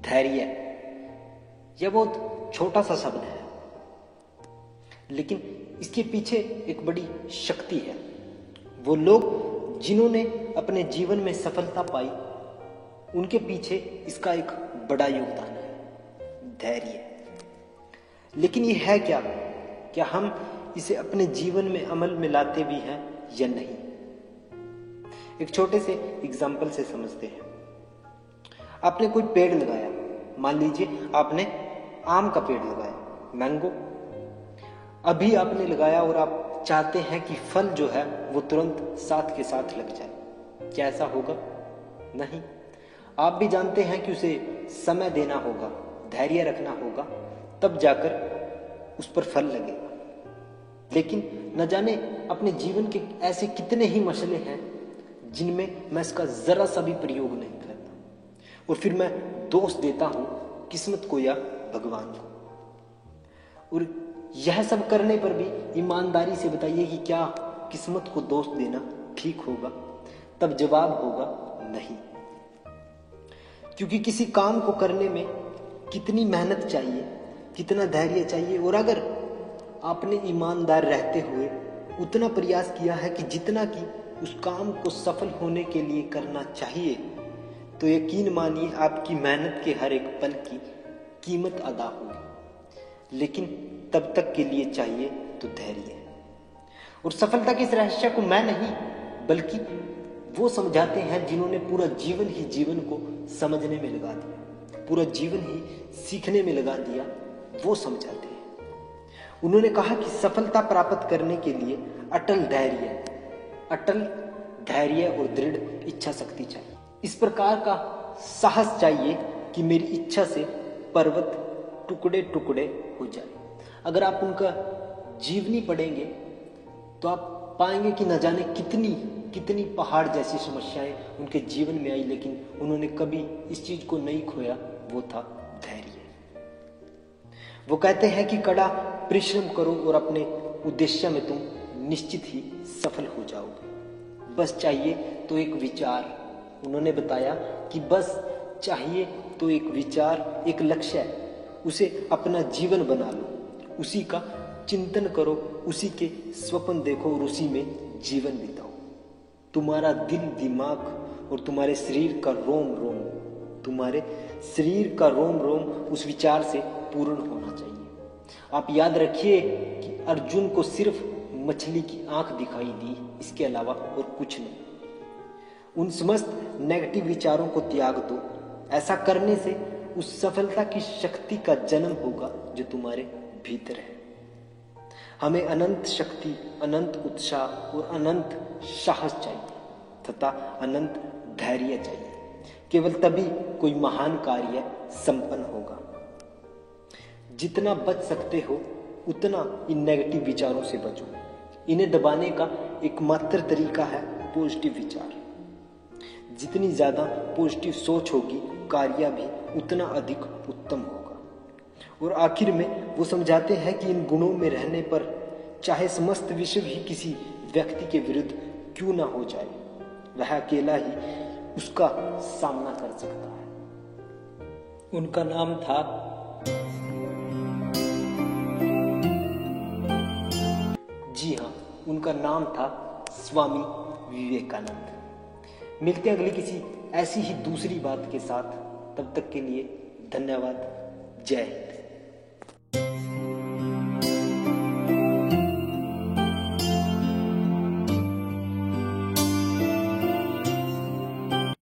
धैर्य। यह बहुत छोटा सा शब्द है, लेकिन इसके पीछे एक बड़ी शक्ति है। वो लोग जिन्होंने अपने जीवन में सफलता पाई, उनके पीछे इसका एक बड़ा योगदान है, धैर्य। लेकिन ये है क्या? क्या हम इसे अपने जीवन में अमल में लाते भी हैं या नहीं? एक छोटे से एग्जाम्पल से समझते हैं। आपने कोई पेड़ लगाया, मान लीजिए आपने आम का पेड़ लगाया, मैंगो। अभी आपने लगाया और आप चाहते हैं कि फल जो है वो तुरंत साथ के साथ लग जाए। क्या ऐसा होगा? नहीं। आप भी जानते हैं कि उसे समय देना होगा, धैर्य रखना होगा, तब जाकर उस पर फल लगेगा। लेकिन न जाने अपने जीवन के ऐसे कितने ही मसले हैं जिनमें मैं इसका जरा सा भी प्रयोग नहीं करता, और फिर मैं दोष देता हूं किस्मत को या भगवान को। और यह सब करने पर भी ईमानदारी से बताइए कि क्या किस्मत को दोष देना ठीक होगा? तब जवाब होगा नहीं। क्योंकि किसी काम को करने में कितनी मेहनत चाहिए, कितना धैर्य चाहिए, और अगर आपने ईमानदार रहते हुए उतना प्रयास किया है कि जितना कि उस काम को सफल होने के लिए करना चाहिए, तो यकीन मानिए आपकी मेहनत के हर एक पल की कीमत अदा होगी। लेकिन तब तक के लिए चाहिए तो धैर्य। और सफलता के इस रहस्य को मैं नहीं, बल्कि वो समझाते हैं जिन्होंने पूरा जीवन ही जीवन को समझने में लगा दिया, पूरा जीवन ही सीखने में लगा दिया, वो समझाते हैं। उन्होंने कहा कि सफलता प्राप्त करने के लिए अटल धैर्य और दृढ़ इच्छा शक्ति चाहिए। इस प्रकार का साहस चाहिए कि मेरी इच्छा से पर्वत टुकड़े टुकड़े हो जाए। अगर आप उनका जीवनी पढ़ेंगे तो आप पाएंगे कि न जाने कितनी पहाड़ जैसी समस्याएं उनके जीवन में आई, लेकिन उन्होंने कभी इस चीज को नहीं खोया, वो था धैर्य। वो कहते हैं कि कड़ा परिश्रम करो और अपने उद्देश्य में तुम निश्चित ही सफल हो जाओगे। बस चाहिए तो एक विचार। उन्होंने बताया कि बस चाहिए तो एक विचार, एक लक्ष्य, उसे अपना जीवन बना लो, उसी का चिंतन करो, उसी के स्वप्न देखो और उसी में जीवन बिताओ। तुम्हारा दिल, दिमाग और तुम्हारे शरीर का रोम रोम उस विचार से पूर्ण होना चाहिए। आप याद रखिए कि अर्जुन को सिर्फ मछली की आंख दिखाई दी, इसके अलावा और कुछ नहीं। उन समस्त नेगेटिव विचारों को त्याग दो। ऐसा करने से उस सफलता की शक्ति का जन्म होगा जो तुम्हारे भीतर है। हमें अनंत शक्ति, अनंत उत्साह और अनंत साहस चाहिए तथा अनंत धैर्य चाहिए। केवल तभी कोई महान कार्य संपन्न होगा। जितना बच सकते हो उतना इन नेगेटिव विचारों से बचो। इन्हें दबाने का एकमात्र तरीका है पॉजिटिव विचार। जितनी ज्यादा पॉजिटिव सोच होगी, कार्य भी उतना अधिक उत्तम होगा। और आखिर में वो समझाते हैं कि इन गुणों में रहने पर चाहे समस्त विश्व ही किसी व्यक्ति के विरुद्ध क्यों ना हो जाए, वह अकेला ही उसका सामना कर सकता है। उनका नाम था उनका नाम था स्वामी विवेकानंद। मिलते हैं अगली किसी ऐसी ही दूसरी बात के साथ। तब तक के लिए धन्यवाद। जय हिंद।